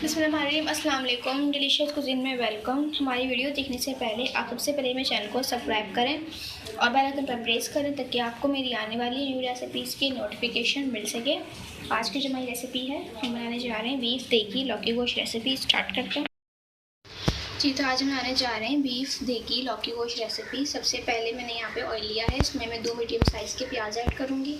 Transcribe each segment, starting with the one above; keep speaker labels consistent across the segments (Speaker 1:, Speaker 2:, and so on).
Speaker 1: बिस्मिल्लाहिर्रहमानिर्रहीम। अस्सलाम वालेकुम। डिलीशियस कुज़ीन में वेलकम। हमारी वीडियो देखने से पहले आप सबसे पहले मेरे चैनल को सब्सक्राइब करें और बेल आइकन पर प्रेस करें ताकि आपको मेरी आने वाली न्यू रेसिपीज़ की नोटिफिकेशन मिल सके। आज की जो हमारी रेसिपी है हम बनाने जा रहे हैं बीफ देगी लौकी गोश्त रेसिपी। स्टार्ट करते हैं जी। तो आज हम बनाने जा रहे हैं बीफ देगी लौकी गोश्त रेसिपी। सबसे पहले मैंने यहाँ पे ऑयल लिया है, इसमें मैं 2 मीडियम साइज़ के प्याज ऐड करूँगी।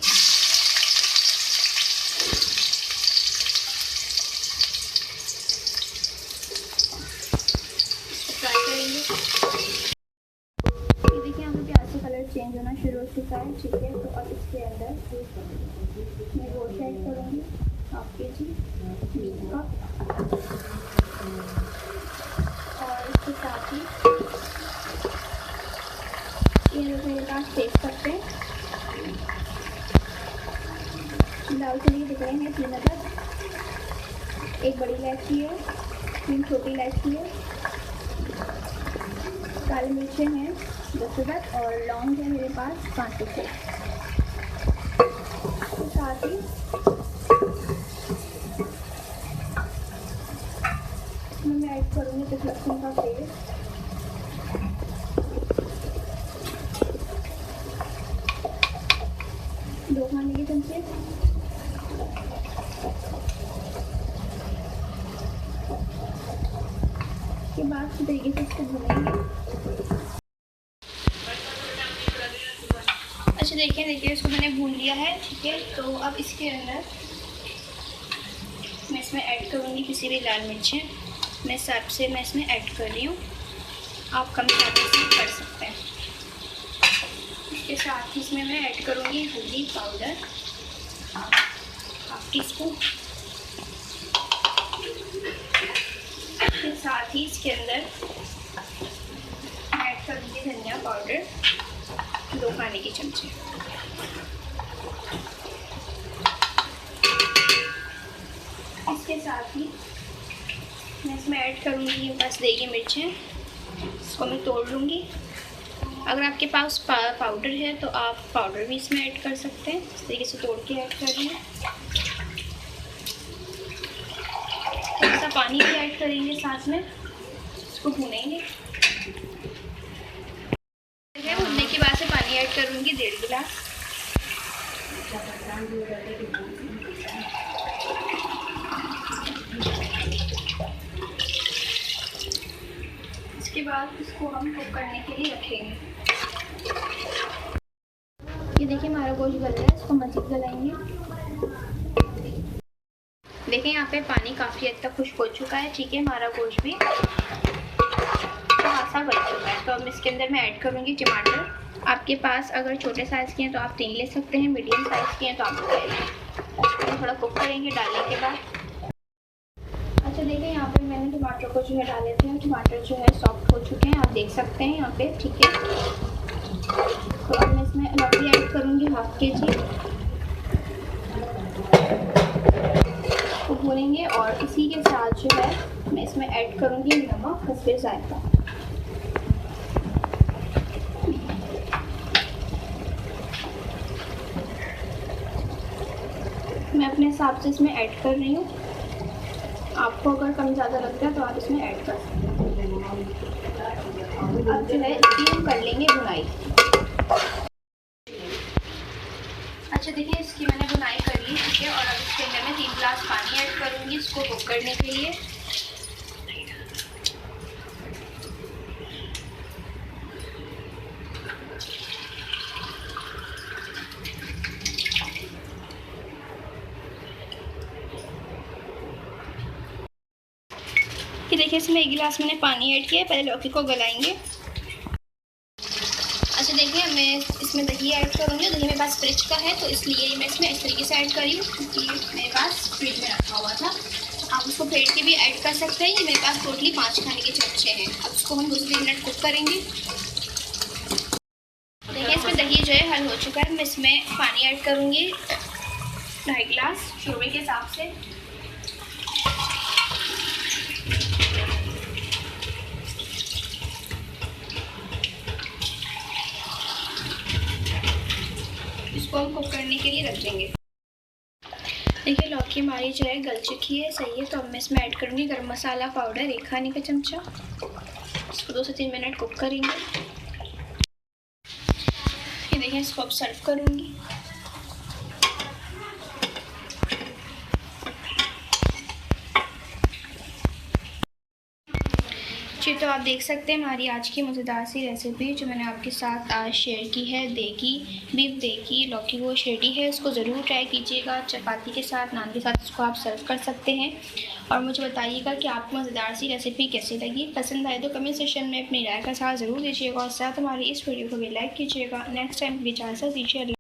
Speaker 1: फ्राई करेंगे। ये देखिए यहाँ पे प्याज का कलर चेंज होना शुरू हो चुका है, ठीक है। तो अब इसके अंदर मैं गोश्त ऐड करूँगी, हाफ केजी बीफ का, और इसके साथ ही ये मेरे पास तेज पत्ते दालचीनी दिख रहे हैं 3 अदद, 1 बड़ी इलायची है, 3 छोटी इलायची है, काली मिर्चें हैं 10 अदद और लौंग है मेरे पास 5 से। इसके साथ ही इसमें मैं ऐड करूँगी कुछ लहसुन का पेस्ट, दो खाने के चमचे, के बाद इस तरीके से इसको भूनेंगे। अच्छा देखिए इसको मैंने भून लिया है, ठीक है। तो अब इसके अंदर मैं इसमें ऐड करूँगी किसी भी लाल मिर्चें, मैं हिसाब से मैं इसमें ऐड कर रही हूँ, आप कम ज़्यादा इसमें कर सकते हैं। इसके साथ ही इसमें मैं ऐड करूँगी हल्दी पाउडर 1/2 टीस्पून, के साथ ही इसके अंदर ऐड कर दीजिए धनिया पाउडर 2 खाने के चमचे। इसके साथ ही मैं इसमें ऐड करूँगी बस देगी मिर्चें, इसको मैं तोड़ लूँगी। अगर आपके पास पाउडर है तो आप पाउडर भी इसमें ऐड कर सकते हैं। इस तरीके से तोड़ के ऐड कर रही हूँ। थोड़ा सा पानी भी ऐड करेंगे, साथ में इसको भूनेंगे। भूनने के बाद से पानी ऐड करूँगी 1.5 गिलास। इसके बाद इसको हम कुक करने के लिए रखेंगे। ये देखिए हमारा गोश्त गल रहा है, इसको मज़ीद गलाएंगे। देखिए यहाँ पे पानी काफ़ी हद तक खुश्क हो चुका है, ठीक है। हमारा गोश्त भी थोड़ा सा गल चुका है। तो अब इसके अंदर मैं ऐड करूँगी टमाटर। आपके पास अगर छोटे साइज़ के हैं तो आप 3 ले सकते हैं, मीडियम साइज़ के हैं तो आप 2 ले लें। थोड़ा कुक करेंगे डालने के बाद। अच्छा देखिए यहाँ पे मैंने टमाटर को जो है डाले थे, टमाटर जो है सॉफ्ट हो चुके हैं, आप देख सकते हैं यहाँ पे, ठीक है। तो अब मैं इसमें लौकी ऐड करूँगी 1/2 केजी, भूनेंगे। और इसी के साथ जो है मैं इसमें ऐड करूँगी नमक हस्बे जायका। मैं अपने हिसाब से इसमें ऐड कर रही हूँ, आपको अगर कम ज़्यादा लगता है तो आप इसमें ऐड कर सकते हैं। अब जो है इसकी हम कर लेंगे बुनाई। अच्छा देखिए इसकी मैंने बुनाई कर ली, ठीक है। और अब इसके अंदर मैं 3 गिलास पानी ऐड करूँगी इसको कुक करने के लिए। कि देखिए इसमें 1 गिलास मैंने पानी ऐड किया है, पहले लौकी को गलाएंगे। अच्छा देखिए मैं इसमें दही ऐड करूँगी। दही मेरे पास फ्रिज का है तो इसलिए मैं इसमें इस तरीके से ऐड कर रही हूँ, क्योंकि मेरे पास फ्रिज में रखा हुआ था। आप उसको फेंट के भी ऐड कर सकते हैं। ये मेरे पास टोटली 5 खाने के चमचे हैं। अब इसको हम 2 मिनट कुक करेंगे। देखिए इसमें दही जो है हल हो चुका है। मैं इसमें पानी ऐड करूँगी 2.5 गिलास शोरबे के हिसाब से। इसको हम कुक करने के लिए रख देंगे। देखिए लौकी हमारी जो है गल चुकी है, सही है। तो अब मैं इसमें ऐड करूँगी गरम मसाला पाउडर 1 खाने का चमचा। इसको 2 से 3 मिनट कुक करेंगे। ये देखिए इसको अब सर्व करूँगी। जी तो आप देख सकते हैं हमारी आज की मज़ेदार सी रेसिपी जो मैंने आपके साथ आज शेयर की है, बीफ देगी लौकी गोश्त रेडी है। इसको ज़रूर ट्राई कीजिएगा, चपाती के साथ, नान के साथ इसको आप सर्व कर सकते हैं। और मुझे बताइएगा कि आपको मज़ेदार सी रेसिपी कैसी लगी। पसंद आए तो कमेंट सेक्शन में अपनी राय का साथ ज़रूर दीजिएगा और साथ हमारी इस वीडियो को भी लाइक कीजिएगा। नेक्स्ट टाइम भी इजाज़त दीजिए।